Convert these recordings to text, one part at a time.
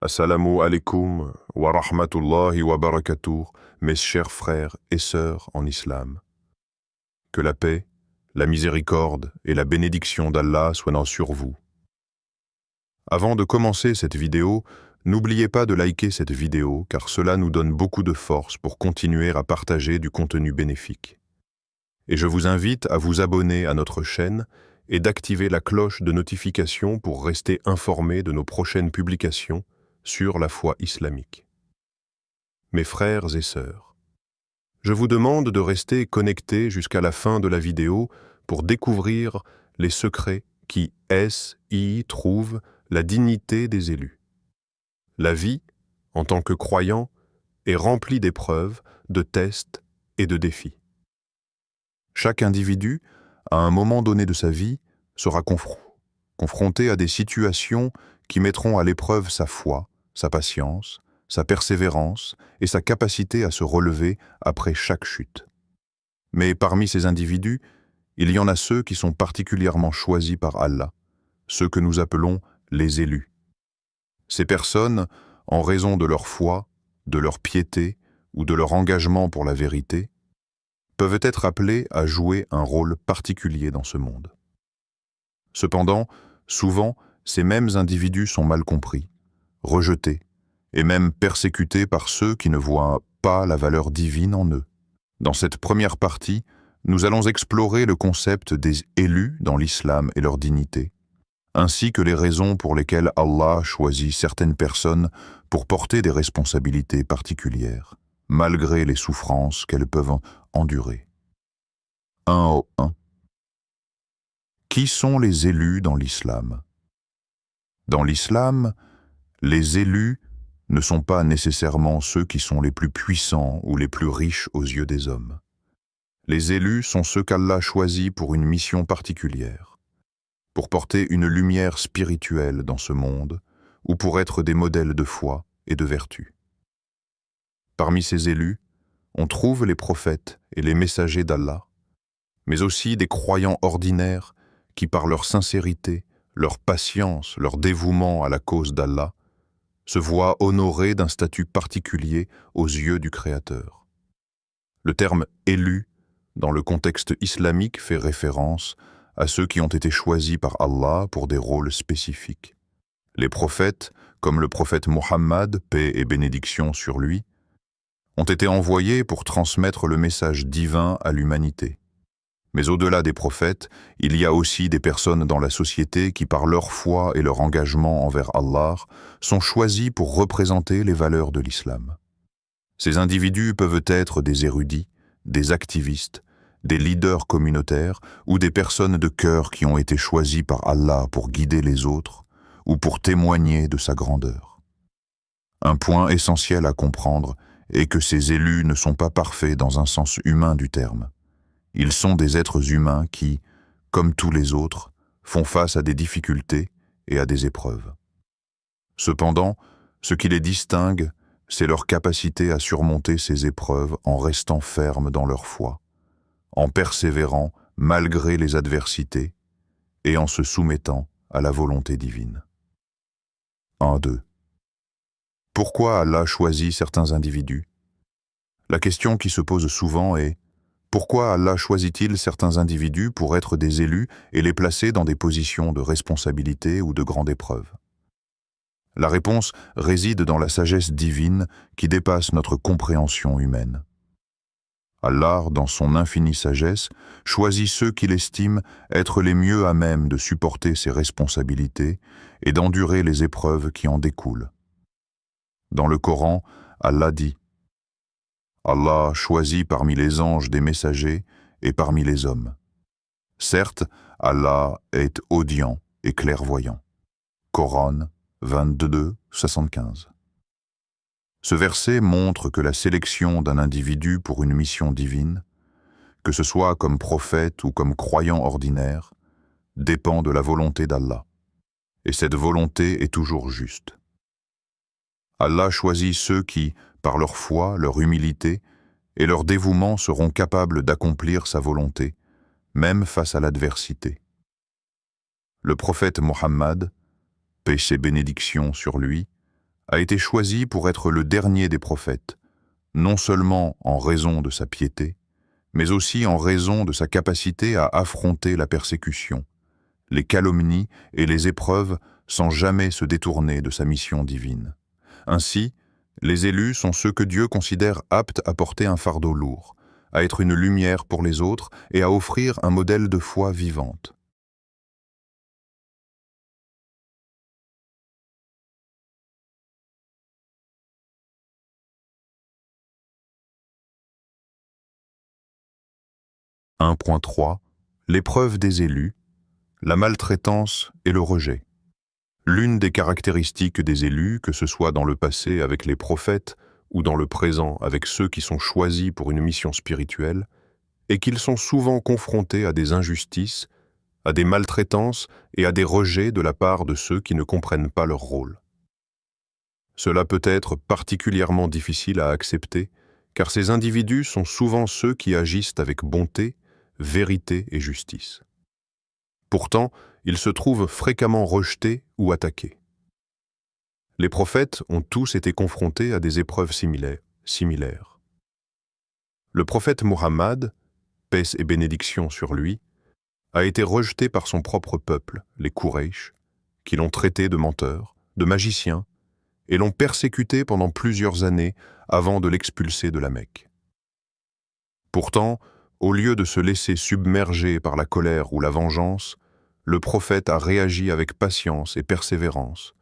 Assalamu alaikum wa rahmatullahi wa barakatuh, mes chers frères et sœurs en islam. Que la paix, la miséricorde et la bénédiction d'Allah soient sur vous. Avant de commencer cette vidéo, n'oubliez pas de liker cette vidéo car cela nous donne beaucoup de force pour continuer à partager du contenu bénéfique. Et je vous invite à vous abonner à notre chaîne et d'activer la cloche de notification pour rester informé de nos prochaines publications sur la foi islamique. Mes frères et sœurs, je vous demande de rester connectés jusqu'à la fin de la vidéo pour découvrir les secrets qui y trouvent la dignité des élus. La vie, en tant que croyant, est remplie d'épreuves, de tests et de défis. Chaque individu, à un moment donné de sa vie, sera confronté à des situations qui mettront à l'épreuve sa foi, sa patience, sa persévérance et sa capacité à se relever après chaque chute. Mais parmi ces individus, il y en a ceux qui sont particulièrement choisis par Allah, ceux que nous appelons les élus. Ces personnes, en raison de leur foi, de leur piété ou de leur engagement pour la vérité, peuvent être appelés à jouer un rôle particulier dans ce monde. Cependant, souvent, ces mêmes individus sont mal compris, rejetés et même persécutés par ceux qui ne voient pas la valeur divine en eux. Dans cette première partie, nous allons explorer le concept des élus dans l'islam et leur dignité, ainsi que les raisons pour lesquelles Allah choisit certaines personnes pour porter des responsabilités particulières, malgré les souffrances qu'elles peuvent endurer. 1.1. Qui sont les élus dans l'islam? Dans l'islam, les élus ne sont pas nécessairement ceux qui sont les plus puissants ou les plus riches aux yeux des hommes. Les élus sont ceux qu'Allah choisit pour une mission particulière, pour porter une lumière spirituelle dans ce monde ou pour être des modèles de foi et de vertu. Parmi ces élus, on trouve les prophètes et les messagers d'Allah, mais aussi des croyants ordinaires qui, par leur sincérité, leur patience, leur dévouement à la cause d'Allah, se voient honorés d'un statut particulier aux yeux du Créateur. Le terme « élu » dans le contexte islamique fait référence à ceux qui ont été choisis par Allah pour des rôles spécifiques. Les prophètes, comme le prophète Mohammed, paix et bénédiction sur lui, ont été envoyés pour transmettre le message divin à l'humanité. Mais au-delà des prophètes, il y a aussi des personnes dans la société qui, par leur foi et leur engagement envers Allah, sont choisis pour représenter les valeurs de l'islam. Ces individus peuvent être des érudits, des activistes, des leaders communautaires ou des personnes de cœur qui ont été choisis par Allah pour guider les autres ou pour témoigner de sa grandeur. Un point essentiel à comprendre est que ces élus ne sont pas parfaits dans un sens humain du terme. Ils sont des êtres humains qui, comme tous les autres, font face à des difficultés et à des épreuves. Cependant, ce qui les distingue, c'est leur capacité à surmonter ces épreuves en restant fermes dans leur foi, en persévérant malgré les adversités et en se soumettant à la volonté divine. 1.2. Pourquoi Allah choisit certains individus? La question qui se pose souvent est: pourquoi Allah choisit-il certains individus pour être des élus et les placer dans des positions de responsabilité ou de grande épreuve? La réponse réside dans la sagesse divine qui dépasse notre compréhension humaine. Allah, dans son infinie sagesse, choisit ceux qu'il estime être les mieux à même de supporter ces responsabilités et d'endurer les épreuves qui en découlent. Dans le Coran, Allah dit: Allah choisit parmi les anges des messagers et parmi les hommes. Certes, Allah est audient et clairvoyant. Coran 22:75. Ce verset montre que la sélection d'un individu pour une mission divine, que ce soit comme prophète ou comme croyant ordinaire, dépend de la volonté d'Allah. Et cette volonté est toujours juste. Allah choisit ceux qui, par leur foi, leur humilité et leur dévouement seront capables d'accomplir sa volonté, même face à l'adversité. Le prophète Mohammed, paix et bénédiction sur lui, a été choisi pour être le dernier des prophètes, non seulement en raison de sa piété, mais aussi en raison de sa capacité à affronter la persécution, les calomnies et les épreuves sans jamais se détourner de sa mission divine. Ainsi, les élus sont ceux que Dieu considère aptes à porter un fardeau lourd, à être une lumière pour les autres et à offrir un modèle de foi vivante. « 1.3 L'épreuve des élus, la maltraitance et le rejet. L'une des caractéristiques des élus, que ce soit dans le passé avec les prophètes ou dans le présent avec ceux qui sont choisis pour une mission spirituelle, est qu'ils sont souvent confrontés à des injustices, à des maltraitances et à des rejets de la part de ceux qui ne comprennent pas leur rôle. Cela peut être particulièrement difficile à accepter, car ces individus sont souvent ceux qui agissent avec bonté, vérité et justice. Pourtant, ils se trouvent fréquemment rejetés ou attaqués. Les prophètes ont tous été confrontés à des épreuves similaires. Le prophète Muhammad, paix et bénédiction sur lui, a été rejeté par son propre peuple, les Quraysh, qui l'ont traité de menteur, de magicien, et l'ont persécuté pendant plusieurs années avant de l'expulser de la Mecque. Pourtant, au lieu de se laisser submerger par la colère ou la vengeance, le prophète a réagi avec patience et persévérance,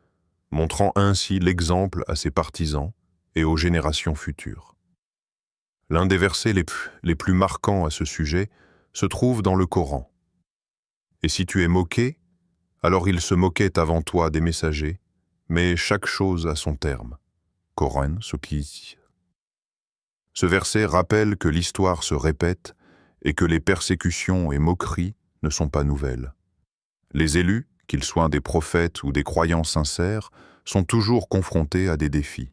montrant ainsi l'exemple à ses partisans et aux générations futures. L'un des versets les plus marquants à ce sujet se trouve dans le Coran. « Et si tu es moqué, alors ils se moquaient avant toi des messagers, mais chaque chose a son terme. » Coran, ce qui dit. Ce verset rappelle que l'histoire se répète et que les persécutions et moqueries ne sont pas nouvelles. Les élus, qu'ils soient des prophètes ou des croyants sincères, sont toujours confrontés à des défis.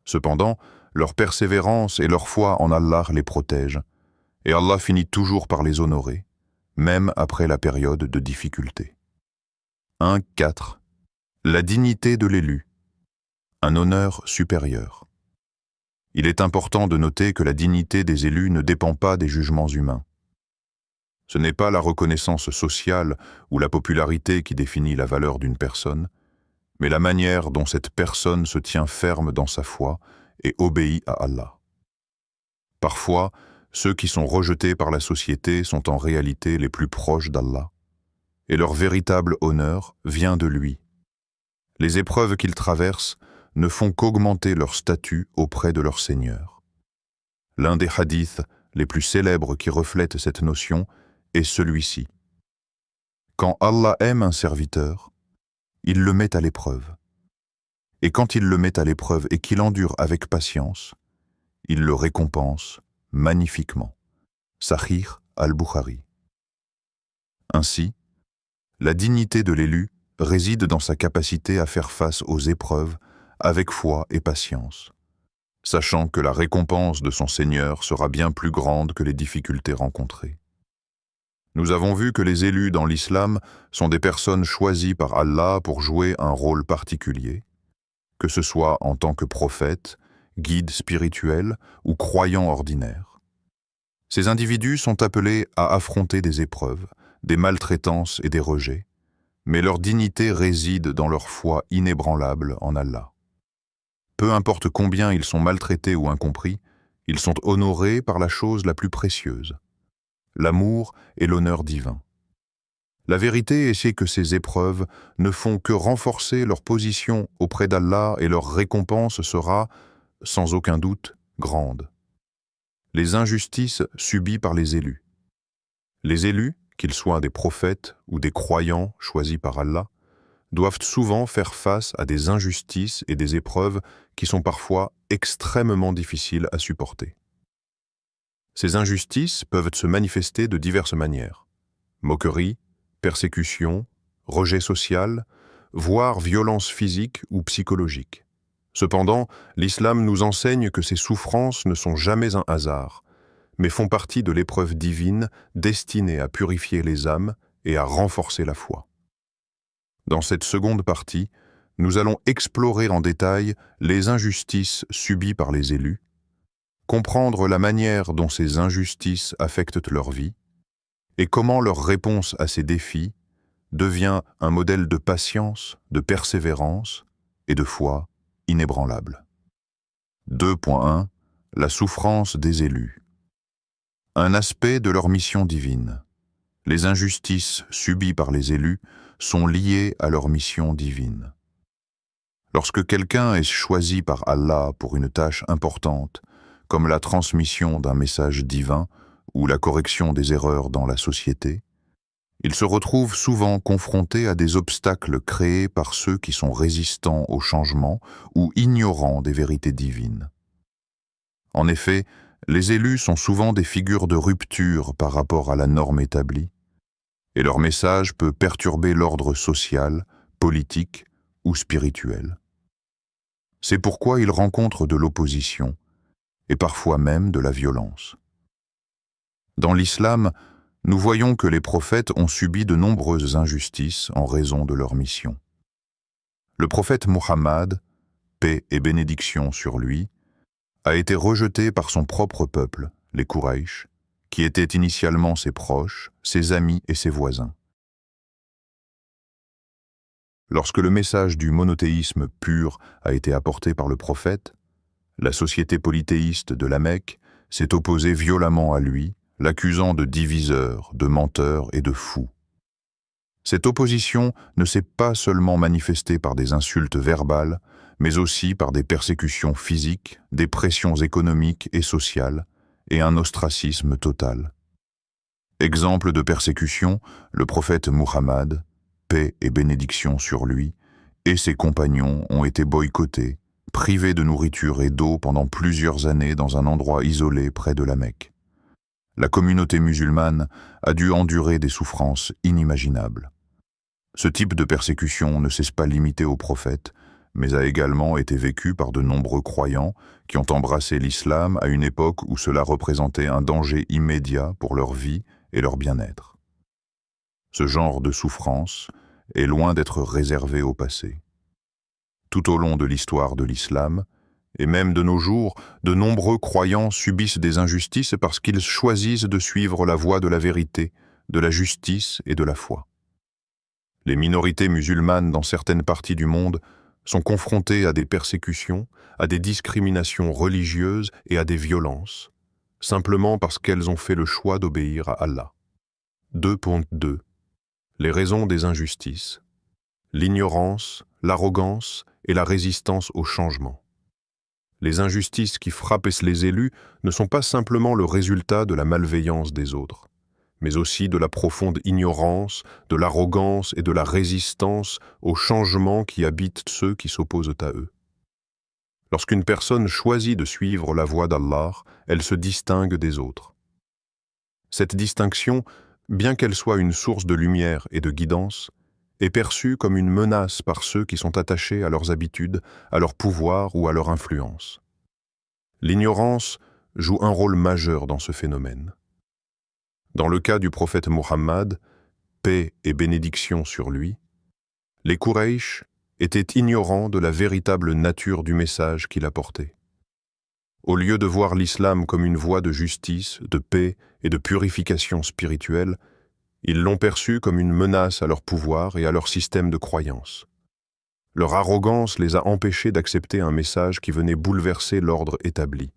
Cependant, leur persévérance et leur foi en Allah les protègent, et Allah finit toujours par les honorer, même après la période de difficulté. 1.4 La dignité de l'élu, un honneur supérieur. Il est important de noter que la dignité des élus ne dépend pas des jugements humains. Ce n'est pas la reconnaissance sociale ou la popularité qui définit la valeur d'une personne, mais la manière dont cette personne se tient ferme dans sa foi et obéit à Allah. Parfois, ceux qui sont rejetés par la société sont en réalité les plus proches d'Allah, et leur véritable honneur vient de lui. Les épreuves qu'ils traversent ne font qu'augmenter leur statut auprès de leur Seigneur. L'un des hadiths les plus célèbres qui reflètent cette notion est celui-ci. Quand Allah aime un serviteur, il le met à l'épreuve. Et quand il le met à l'épreuve et qu'il endure avec patience, il le récompense magnifiquement. Sahih al-Bukhari. Ainsi, la dignité de l'élu réside dans sa capacité à faire face aux épreuves avec foi et patience, sachant que la récompense de son Seigneur sera bien plus grande que les difficultés rencontrées. Nous avons vu que les élus dans l'islam sont des personnes choisies par Allah pour jouer un rôle particulier, que ce soit en tant que prophète, guide spirituel ou croyant ordinaire. Ces individus sont appelés à affronter des épreuves, des maltraitances et des rejets, mais leur dignité réside dans leur foi inébranlable en Allah. Peu importe combien ils sont maltraités ou incompris, ils sont honorés par la chose la plus précieuse, l'amour et l'honneur divin. La vérité est que ces épreuves ne font que renforcer leur position auprès d'Allah et leur récompense sera, sans aucun doute, grande. Les injustices subies par les élus. Les élus, qu'ils soient des prophètes ou des croyants choisis par Allah, doivent souvent faire face à des injustices et des épreuves qui sont parfois extrêmement difficiles à supporter. Ces injustices peuvent se manifester de diverses manières. Moquerie, persécution, rejet social, voire violence physique ou psychologique. Cependant, l'islam nous enseigne que ces souffrances ne sont jamais un hasard, mais font partie de l'épreuve divine destinée à purifier les âmes et à renforcer la foi. Dans cette seconde partie, nous allons explorer en détail les injustices subies par les élus, comprendre la manière dont ces injustices affectent leur vie et comment leur réponse à ces défis devient un modèle de patience, de persévérance et de foi inébranlable. 2.1 La souffrance des élus. Un aspect de leur mission divine. Les injustices subies par les élus sont liées à leur mission divine. Lorsque quelqu'un est choisi par Allah pour une tâche importante, comme la transmission d'un message divin ou la correction des erreurs dans la société, il se retrouve souvent confronté à des obstacles créés par ceux qui sont résistants au changement ou ignorants des vérités divines. En effet, les élus sont souvent des figures de rupture par rapport à la norme établie, et leur message peut perturber l'ordre social, politique ou spirituel. C'est pourquoi ils rencontrent de l'opposition, et parfois même de la violence. Dans l'islam, nous voyons que les prophètes ont subi de nombreuses injustices en raison de leur mission. Le prophète Muhammad, paix et bénédiction sur lui, a été rejeté par son propre peuple, les Quraysh, qui étaient initialement ses proches, ses amis et ses voisins. Lorsque le message du monothéisme pur a été apporté par le prophète, la société polythéiste de la Mecque s'est opposée violemment à lui, l'accusant de diviseur, de menteur et de fou. Cette opposition ne s'est pas seulement manifestée par des insultes verbales, mais aussi par des persécutions physiques, des pressions économiques et sociales, et un ostracisme total. Exemple de persécution, le prophète Muhammad, paix et bénédiction sur lui, et ses compagnons ont été boycottés, privés de nourriture et d'eau pendant plusieurs années dans un endroit isolé près de la Mecque. La communauté musulmane a dû endurer des souffrances inimaginables. Ce type de persécution ne s'est pas limité aux prophètes, mais a également été vécu par de nombreux croyants qui ont embrassé l'islam à une époque où cela représentait un danger immédiat pour leur vie et leur bien-être. Ce genre de souffrance est loin d'être réservé au passé. Tout au long de l'histoire de l'islam, et même de nos jours, de nombreux croyants subissent des injustices parce qu'ils choisissent de suivre la voie de la vérité, de la justice et de la foi. Les minorités musulmanes dans certaines parties du monde sont confrontées à des persécutions, à des discriminations religieuses et à des violences, simplement parce qu'elles ont fait le choix d'obéir à Allah. 2.2 Les raisons des injustices. L'ignorance, l'arrogance et la résistance au changement. Les injustices qui frappent les élus ne sont pas simplement le résultat de la malveillance des autres, mais aussi de la profonde ignorance, de l'arrogance et de la résistance au changement qui habitent ceux qui s'opposent à eux. Lorsqu'une personne choisit de suivre la voie d'Allah, elle se distingue des autres. Cette distinction, bien qu'elle soit une source de lumière et de guidance, est perçue comme une menace par ceux qui sont attachés à leurs habitudes, à leur pouvoir ou à leur influence. L'ignorance joue un rôle majeur dans ce phénomène. Dans le cas du prophète Muhammad, paix et bénédiction sur lui, les Quraysh étaient ignorants de la véritable nature du message qu'il apportait. Au lieu de voir l'islam comme une voie de justice, de paix et de purification spirituelle, ils l'ont perçu comme une menace à leur pouvoir et à leur système de croyance. Leur arrogance les a empêchés d'accepter un message qui venait bouleverser l'ordre établi.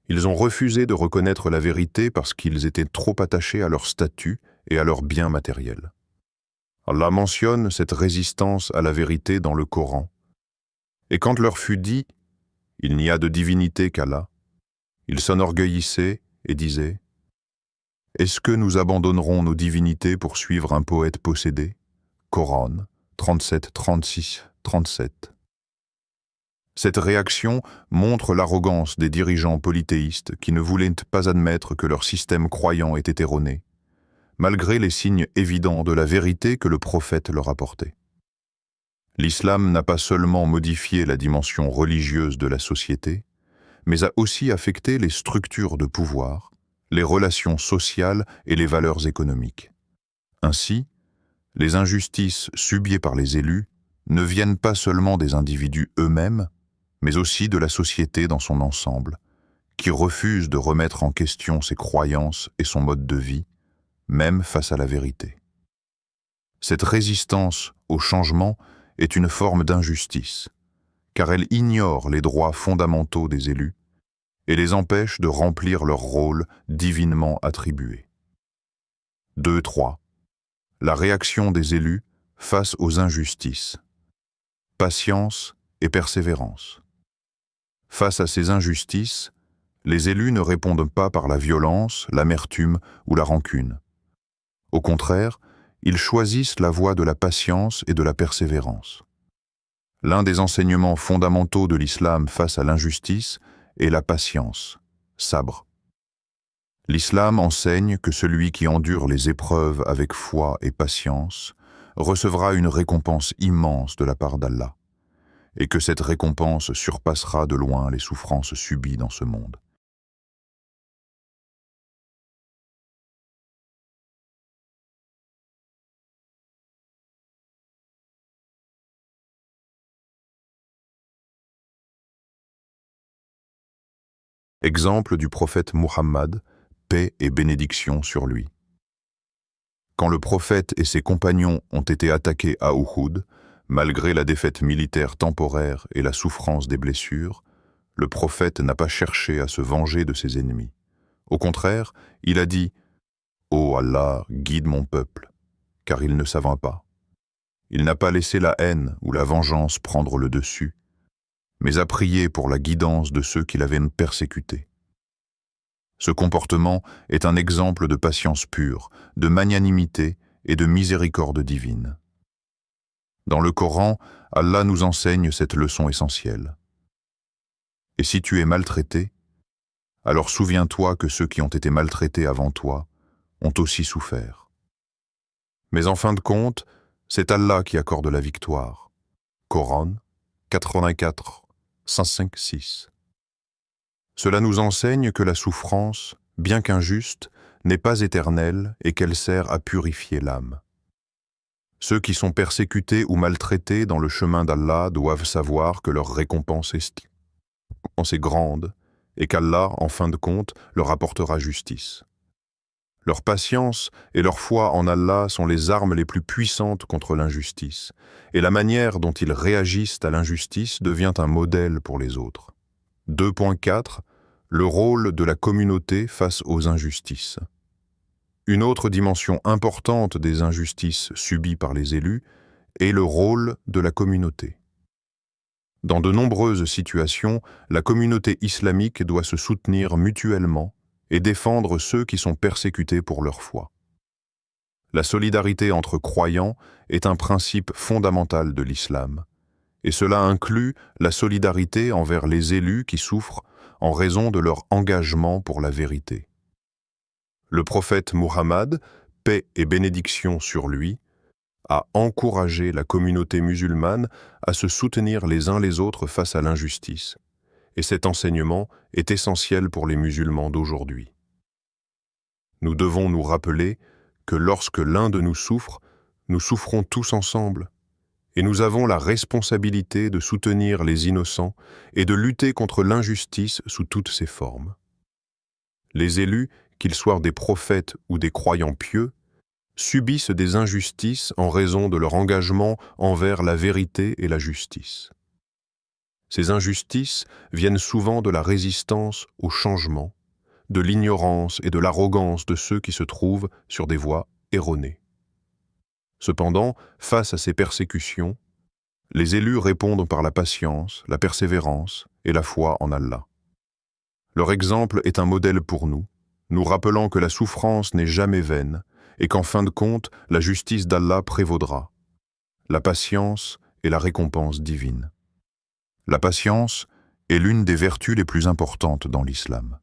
Ils ont refusé de reconnaître la vérité parce qu'ils étaient trop attachés à leur statut et à leurs biens matériels. Allah mentionne cette résistance à la vérité dans le Coran. Et quand leur fut dit « Il n'y a de divinité qu'Allah », ils s'enorgueillissaient et disaient « Est-ce que nous abandonnerons nos divinités pour suivre un poète possédé » Coran 37, 36, 37. Cette réaction montre l'arrogance des dirigeants polythéistes qui ne voulaient pas admettre que leur système croyant était erroné, malgré les signes évidents de la vérité que le prophète leur apportait. L'islam n'a pas seulement modifié la dimension religieuse de la société, mais a aussi affecté les structures de pouvoir, les relations sociales et les valeurs économiques. Ainsi, les injustices subies par les élus ne viennent pas seulement des individus eux-mêmes, mais aussi de la société dans son ensemble, qui refuse de remettre en question ses croyances et son mode de vie, même face à la vérité. Cette résistance au changement est une forme d'injustice, car elle ignore les droits fondamentaux des élus et les empêche de remplir leur rôle divinement attribué. 2.3. La réaction des élus face aux injustices. Patience et persévérance. Face à ces injustices, les élus ne répondent pas par la violence, l'amertume ou la rancune. Au contraire, ils choisissent la voie de la patience et de la persévérance. L'un des enseignements fondamentaux de l'islam face à l'injustice est la patience, sabr. L'islam enseigne que celui qui endure les épreuves avec foi et patience recevra une récompense immense de la part d'Allah, et que cette récompense surpassera de loin les souffrances subies dans ce monde. Exemple du prophète Muhammad, paix et bénédiction sur lui. Quand le prophète et ses compagnons ont été attaqués à Uhud, malgré la défaite militaire temporaire et la souffrance des blessures, le prophète n'a pas cherché à se venger de ses ennemis. Au contraire, il a dit « Ô Allah, guide mon peuple, car il ne savent pas. » Il n'a pas laissé la haine ou la vengeance prendre le dessus, mais a prié pour la guidance de ceux qui l'avaient persécuté. Ce comportement est un exemple de patience pure, de magnanimité et de miséricorde divine. Dans le Coran, Allah nous enseigne cette leçon essentielle. Et si tu es maltraité, alors souviens-toi que ceux qui ont été maltraités avant toi ont aussi souffert. Mais en fin de compte, c'est Allah qui accorde la victoire. Coran 84, 5-6. Cela nous enseigne que la souffrance, bien qu'injuste, n'est pas éternelle et qu'elle sert à purifier l'âme. Ceux qui sont persécutés ou maltraités dans le chemin d'Allah doivent savoir que leur récompense est grande et qu'Allah, en fin de compte, leur apportera justice. Leur patience et leur foi en Allah sont les armes les plus puissantes contre l'injustice, et la manière dont ils réagissent à l'injustice devient un modèle pour les autres. 2.4. Le rôle de la communauté face aux injustices. Une autre dimension importante des injustices subies par les élus est le rôle de la communauté. Dans de nombreuses situations, la communauté islamique doit se soutenir mutuellement et défendre ceux qui sont persécutés pour leur foi. La solidarité entre croyants est un principe fondamental de l'islam, et cela inclut la solidarité envers les élus qui souffrent en raison de leur engagement pour la vérité. Le prophète Muhammad, paix et bénédiction sur lui, a encouragé la communauté musulmane à se soutenir les uns les autres face à l'injustice, et cet enseignement est essentiel pour les musulmans d'aujourd'hui. Nous devons nous rappeler que lorsque l'un de nous souffre, nous souffrons tous ensemble, et nous avons la responsabilité de soutenir les innocents et de lutter contre l'injustice sous toutes ses formes. Les élus, qu'ils soient des prophètes ou des croyants pieux, subissent des injustices en raison de leur engagement envers la vérité et la justice. Ces injustices viennent souvent de la résistance au changement, de l'ignorance et de l'arrogance de ceux qui se trouvent sur des voies erronées. Cependant, face à ces persécutions, les élus répondent par la patience, la persévérance et la foi en Allah. Leur exemple est un modèle pour nous, nous rappelant que la souffrance n'est jamais vaine et qu'en fin de compte, la justice d'Allah prévaudra. La patience est la récompense divine. La patience est l'une des vertus les plus importantes dans l'islam.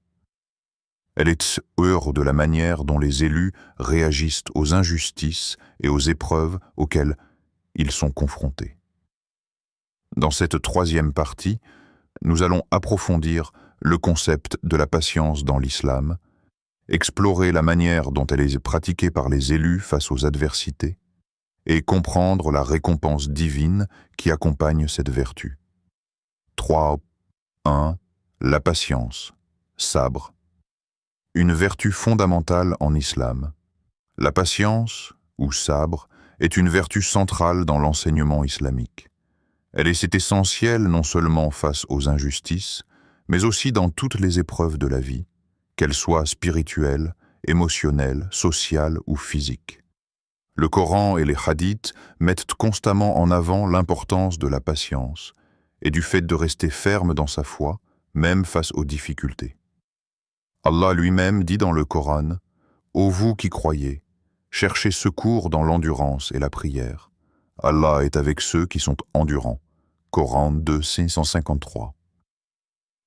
Elle est heureuse de la manière dont les élus réagissent aux injustices et aux épreuves auxquelles ils sont confrontés. Dans cette troisième partie, nous allons approfondir le concept de la patience dans l'islam, explorer la manière dont elle est pratiquée par les élus face aux adversités, et comprendre la récompense divine qui accompagne cette vertu. 3.1. La patience, sabre. Une vertu fondamentale en islam. La patience, ou sabre, est une vertu centrale dans l'enseignement islamique. Elle est essentielle non seulement face aux injustices, mais aussi dans toutes les épreuves de la vie, qu'elles soient spirituelles, émotionnelles, sociales ou physiques. Le Coran et les hadiths mettent constamment en avant l'importance de la patience et du fait de rester ferme dans sa foi, même face aux difficultés. Allah lui-même dit dans le Coran « Ô vous qui croyez, cherchez secours dans l'endurance et la prière. Allah est avec ceux qui sont endurants. » Coran 2:653.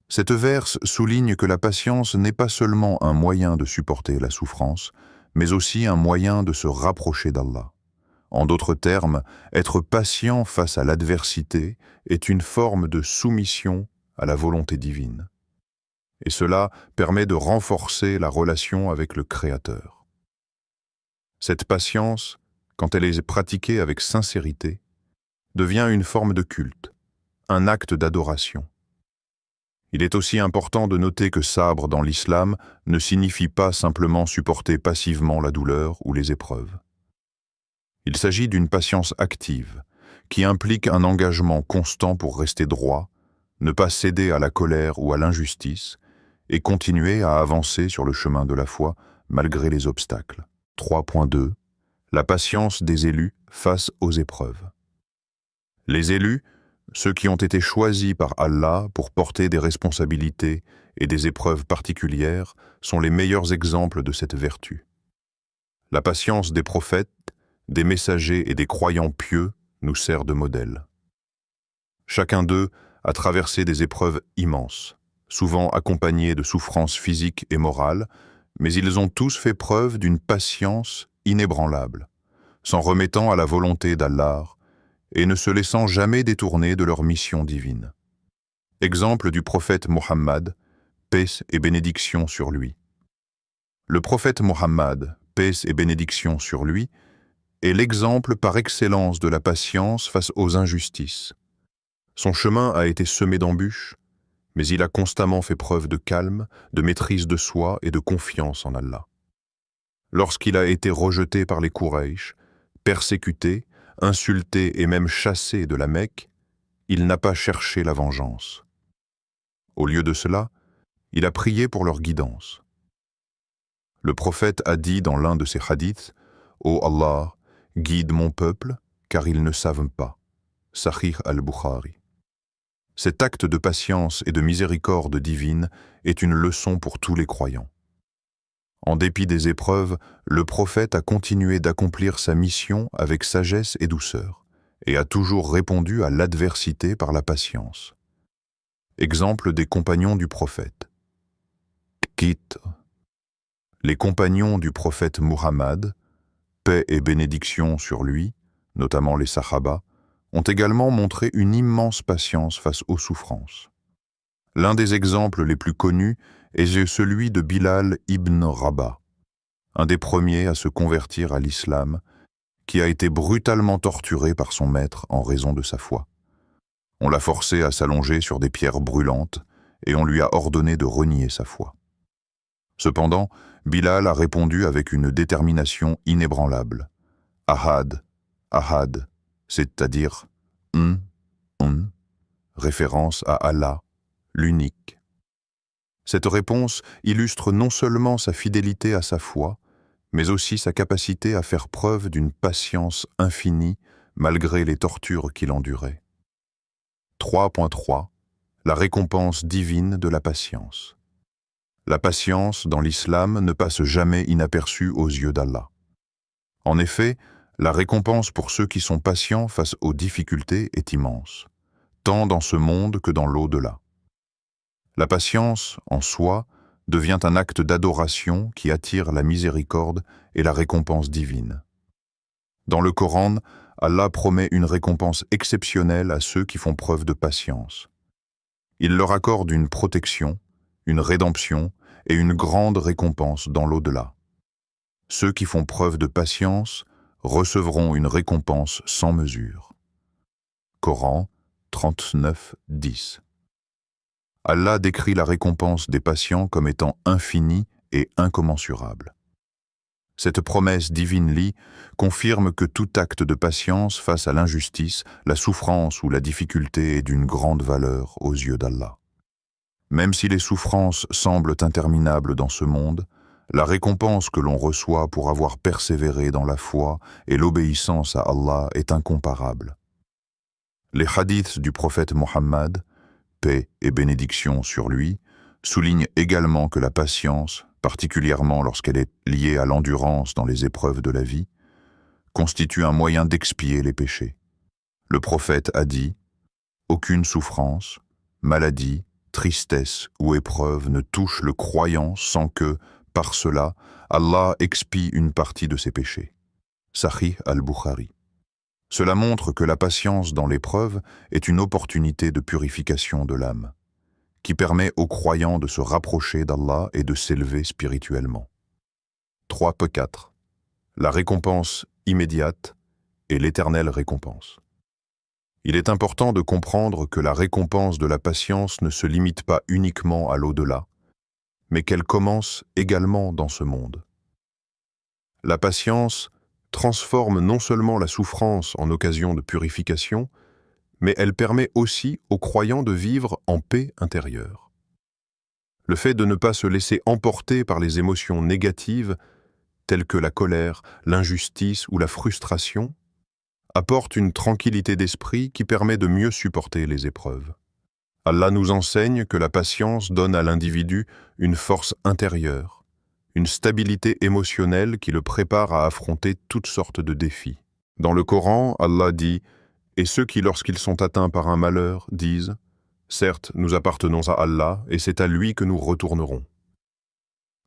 Cette verse souligne que la patience n'est pas seulement un moyen de supporter la souffrance, mais aussi un moyen de se rapprocher d'Allah. En d'autres termes, être patient face à l'adversité est une forme de soumission à la volonté divine. Et cela permet de renforcer la relation avec le Créateur. Cette patience, quand elle est pratiquée avec sincérité, devient une forme de culte, un acte d'adoration. Il est aussi important de noter que sabre dans l'islam ne signifie pas simplement supporter passivement la douleur ou les épreuves. Il s'agit d'une patience active, qui implique un engagement constant pour rester droit, ne pas céder à la colère ou à l'injustice, et continuer à avancer sur le chemin de la foi malgré les obstacles. 3.2. La patience des élus face aux épreuves. Les élus, ceux qui ont été choisis par Allah pour porter des responsabilités et des épreuves particulières, sont les meilleurs exemples de cette vertu. La patience des prophètes, des messagers et des croyants pieux nous sert de modèle. Chacun d'eux a traversé des épreuves immenses, souvent accompagnées de souffrances physiques et morales, mais ils ont tous fait preuve d'une patience inébranlable, s'en remettant à la volonté d'Allah et ne se laissant jamais détourner de leur mission divine. Exemple du prophète Mohammed, paix et bénédiction sur lui. Le prophète Mohammed, paix et bénédiction sur lui, est l'exemple par excellence de la patience face aux injustices. Son chemin a été semé d'embûches, mais il a constamment fait preuve de calme, de maîtrise de soi et de confiance en Allah. Lorsqu'il a été rejeté par les Quraysh, persécuté, insulté et même chassé de la Mecque, il n'a pas cherché la vengeance. Au lieu de cela, il a prié pour leur guidance. Le prophète a dit dans l'un de ses hadiths « Ô Allah, guide mon peuple, car ils ne savent pas. » Sahih al-Bukhari. Cet acte de patience et de miséricorde divine est une leçon pour tous les croyants. En dépit des épreuves, le prophète a continué d'accomplir sa mission avec sagesse et douceur, et a toujours répondu à l'adversité par la patience. Exemple des compagnons du prophète. Quitte. Les compagnons du prophète Muhammad, paix et bénédiction sur lui, notamment les Sahaba, ont également montré une immense patience face aux souffrances. L'un des exemples les plus connus est celui de Bilal ibn Rabah, un des premiers à se convertir à l'islam, qui a été brutalement torturé par son maître en raison de sa foi. On l'a forcé à s'allonger sur des pierres brûlantes et on lui a ordonné de renier sa foi. Cependant, Bilal a répondu avec une détermination inébranlable. « Ahad, Ahad », c'est-à-dire référence à Allah, l'unique. Cette réponse illustre non seulement sa fidélité à sa foi, mais aussi sa capacité à faire preuve d'une patience infinie malgré les tortures qu'il endurait. 3.3. La récompense divine de la patience. La patience dans l'islam ne passe jamais inaperçue aux yeux d'Allah. En effet, la récompense pour ceux qui sont patients face aux difficultés est immense, tant dans ce monde que dans l'au-delà. La patience, en soi, devient un acte d'adoration qui attire la miséricorde et la récompense divine. Dans le Coran, Allah promet une récompense exceptionnelle à ceux qui font preuve de patience. Il leur accorde une protection, une rédemption et une grande récompense dans l'au-delà. Ceux qui font preuve de patience recevront une récompense sans mesure. Coran 39, 10. Allah décrit la récompense des patients comme étant infinie et incommensurable. Cette promesse divine confirme que tout acte de patience face à l'injustice, la souffrance ou la difficulté est d'une grande valeur aux yeux d'Allah. Même si les souffrances semblent interminables dans ce monde, la récompense que l'on reçoit pour avoir persévéré dans la foi et l'obéissance à Allah est incomparable. Les hadiths du prophète Mohammed, paix et bénédiction sur lui, soulignent également que la patience, particulièrement lorsqu'elle est liée à l'endurance dans les épreuves de la vie, constitue un moyen d'expier les péchés. Le prophète a dit « Aucune souffrance, maladie, tristesse ou épreuve ne touche le croyant sans que, par cela, Allah expie une partie de ses péchés. » Sahih al-Bukhari. Cela montre que la patience dans l'épreuve est une opportunité de purification de l'âme, qui permet aux croyants de se rapprocher d'Allah et de s'élever spirituellement. 3.4. La récompense immédiate et l'éternelle récompense. Il est important de comprendre que la récompense de la patience ne se limite pas uniquement à l'au-delà, mais qu'elle commence également dans ce monde. La patience transforme non seulement la souffrance en occasion de purification, mais elle permet aussi aux croyants de vivre en paix intérieure. Le fait de ne pas se laisser emporter par les émotions négatives, telles que la colère, l'injustice ou la frustration, apporte une tranquillité d'esprit qui permet de mieux supporter les épreuves. Allah nous enseigne que la patience donne à l'individu une force intérieure, une stabilité émotionnelle qui le prépare à affronter toutes sortes de défis. Dans le Coran, Allah dit « Et ceux qui, lorsqu'ils sont atteints par un malheur, disent « Certes, nous appartenons à Allah, et c'est à lui que nous retournerons. »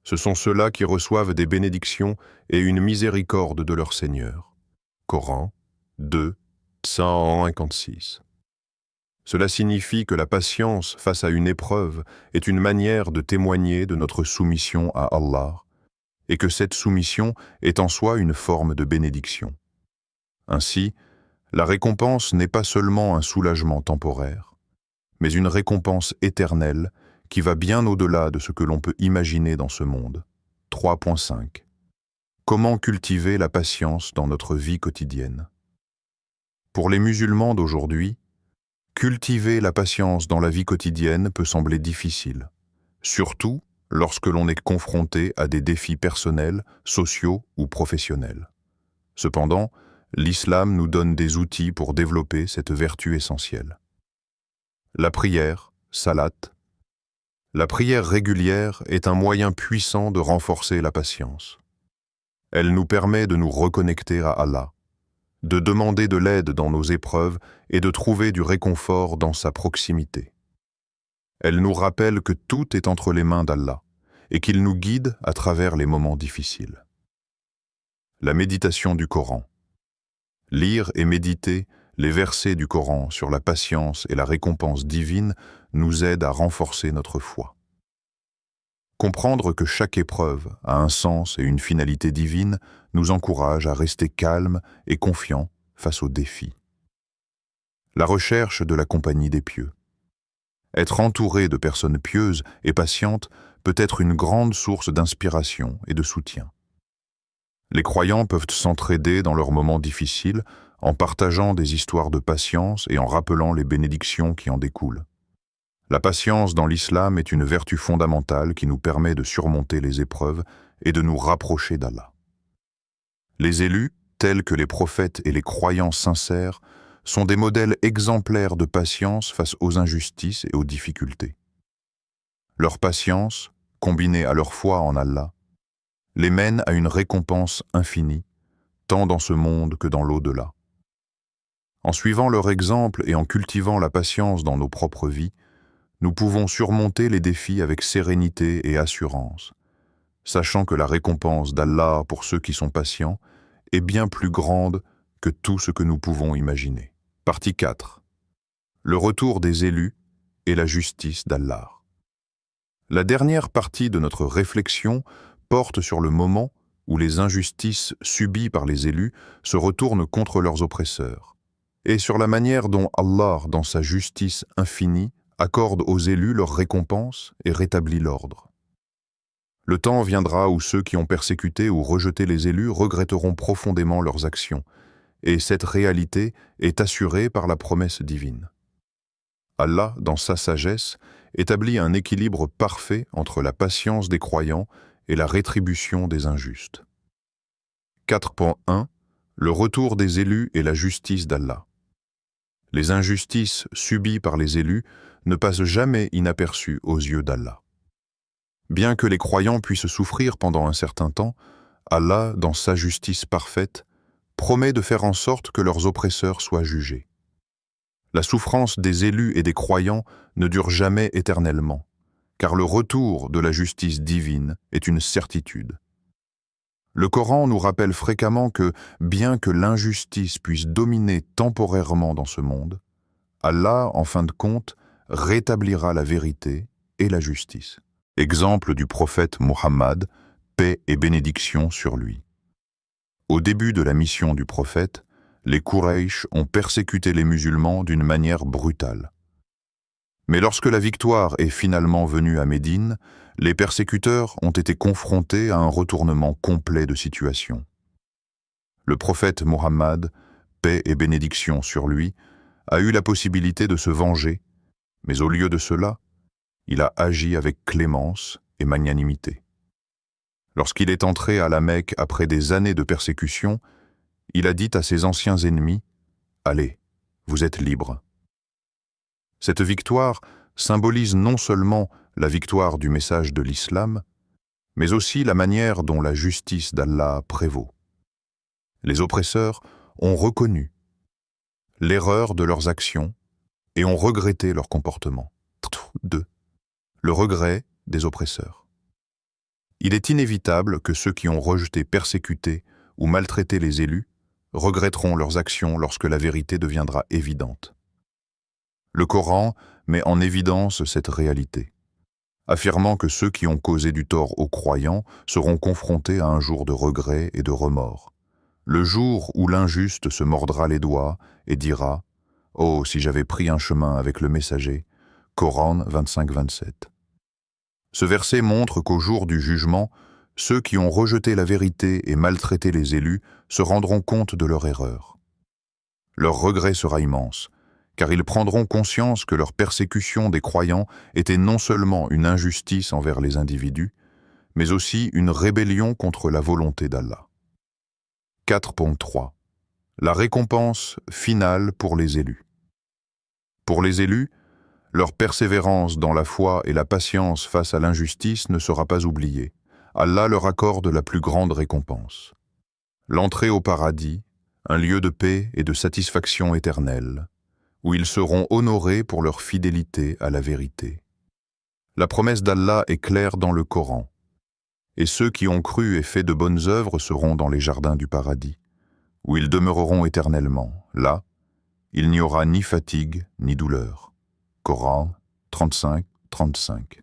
Ce sont ceux-là qui reçoivent des bénédictions et une miséricorde de leur Seigneur. Coran 2, 156. Cela signifie que la patience face à une épreuve est une manière de témoigner de notre soumission à Allah, et que cette soumission est en soi une forme de bénédiction. Ainsi, la récompense n'est pas seulement un soulagement temporaire, mais une récompense éternelle qui va bien au-delà de ce que l'on peut imaginer dans ce monde. 3.5. Comment cultiver la patience dans notre vie quotidienne? Pour les musulmans d'aujourd'hui, cultiver la patience dans la vie quotidienne peut sembler difficile, surtout lorsque l'on est confronté à des défis personnels, sociaux ou professionnels. Cependant, l'islam nous donne des outils pour développer cette vertu essentielle. La prière, salat. La prière régulière est un moyen puissant de renforcer la patience. Elle nous permet de nous reconnecter à Allah, de demander de l'aide dans nos épreuves et de trouver du réconfort dans sa proximité. Elle nous rappelle que tout est entre les mains d'Allah et qu'il nous guide à travers les moments difficiles. La méditation du Coran. Lire et méditer les versets du Coran sur la patience et la récompense divine nous aide à renforcer notre foi. Comprendre que chaque épreuve a un sens et une finalité divine nous encourage à rester calmes et confiants face aux défis. La recherche de la compagnie des pieux. Être entouré de personnes pieuses et patientes peut être une grande source d'inspiration et de soutien. Les croyants peuvent s'entraider dans leurs moments difficiles en partageant des histoires de patience et en rappelant les bénédictions qui en découlent. La patience dans l'islam est une vertu fondamentale qui nous permet de surmonter les épreuves et de nous rapprocher d'Allah. Les élus, tels que les prophètes et les croyants sincères, sont des modèles exemplaires de patience face aux injustices et aux difficultés. Leur patience, combinée à leur foi en Allah, les mène à une récompense infinie, tant dans ce monde que dans l'au-delà. En suivant leur exemple et en cultivant la patience dans nos propres vies, nous pouvons surmonter les défis avec sérénité et assurance, sachant que la récompense d'Allah pour ceux qui sont patients est bien plus grande que tout ce que nous pouvons imaginer. Partie 4. Le retour des élus et la justice d'Allah. La dernière partie de notre réflexion porte sur le moment où les injustices subies par les élus se retournent contre leurs oppresseurs, et sur la manière dont Allah, dans sa justice infinie, accorde aux élus leur récompense et rétablit l'ordre. Le temps viendra où ceux qui ont persécuté ou rejeté les élus regretteront profondément leurs actions, et cette réalité est assurée par la promesse divine. Allah, dans sa sagesse, établit un équilibre parfait entre la patience des croyants et la rétribution des injustes. 4.1 Le retour des élus et la justice d'Allah. Les injustices subies par les élus ne passent jamais inaperçues aux yeux d'Allah. Bien que les croyants puissent souffrir pendant un certain temps, Allah, dans sa justice parfaite, promet de faire en sorte que leurs oppresseurs soient jugés. La souffrance des élus et des croyants ne dure jamais éternellement, car le retour de la justice divine est une certitude. Le Coran nous rappelle fréquemment que, bien que l'injustice puisse dominer temporairement dans ce monde, Allah, en fin de compte, rétablira la vérité et la justice. Exemple du prophète Muhammad, paix et bénédiction sur lui. Au début de la mission du prophète, les Quraysh ont persécuté les musulmans d'une manière brutale. Mais lorsque la victoire est finalement venue à Médine, les persécuteurs ont été confrontés à un retournement complet de situation. Le prophète Muhammad, paix et bénédiction sur lui, a eu la possibilité de se venger, mais au lieu de cela, il a agi avec clémence et magnanimité. Lorsqu'il est entré à la Mecque après des années de persécution, il a dit à ses anciens ennemis « Allez, vous êtes libres ». Cette victoire symbolise non seulement la victoire du message de l'islam, mais aussi la manière dont la justice d'Allah prévaut. Les oppresseurs ont reconnu l'erreur de leurs actions et ont regretté leur comportement. 2. Le regret des oppresseurs. Il est inévitable que ceux qui ont rejeté, persécuté ou maltraité les élus regretteront leurs actions lorsque la vérité deviendra évidente. Le Coran met en évidence cette réalité, affirmant que ceux qui ont causé du tort aux croyants seront confrontés à un jour de regret et de remords, le jour où l'injuste se mordra les doigts et dira « Oh, si j'avais pris un chemin avec le messager » Coran 25-27. Ce verset montre qu'au jour du jugement, ceux qui ont rejeté la vérité et maltraité les élus se rendront compte de leur erreur. Leur regret sera immense, car ils prendront conscience que leur persécution des croyants était non seulement une injustice envers les individus, mais aussi une rébellion contre la volonté d'Allah. 4.3 La récompense finale pour les élus. Pour les élus, leur persévérance dans la foi et la patience face à l'injustice ne sera pas oubliée. Allah leur accorde la plus grande récompense. L'entrée au paradis, un lieu de paix et de satisfaction éternelle, où ils seront honorés pour leur fidélité à la vérité. La promesse d'Allah est claire dans le Coran, et ceux qui ont cru et fait de bonnes œuvres seront dans les jardins du paradis, où ils demeureront éternellement. Là, il n'y aura ni fatigue ni douleur. Coran 35-35.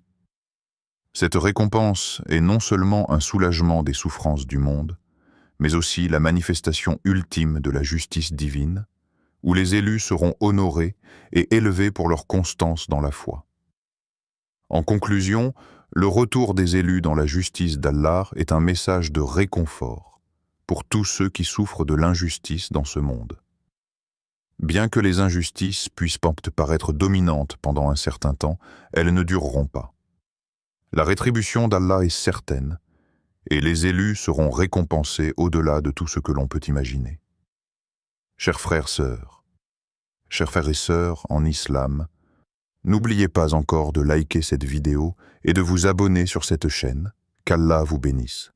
Cette récompense est non seulement un soulagement des souffrances du monde, mais aussi la manifestation ultime de la justice divine, où les élus seront honorés et élevés pour leur constance dans la foi. En conclusion, le retour des élus dans la justice d'Allah est un message de réconfort pour tous ceux qui souffrent de l'injustice dans ce monde. Bien que les injustices puissent paraître dominantes pendant un certain temps, elles ne dureront pas. La rétribution d'Allah est certaine, et les élus seront récompensés au-delà de tout ce que l'on peut imaginer. Chers frères et sœurs en islam, n'oubliez pas encore de liker cette vidéo et de vous abonner sur cette chaîne. Qu'Allah vous bénisse.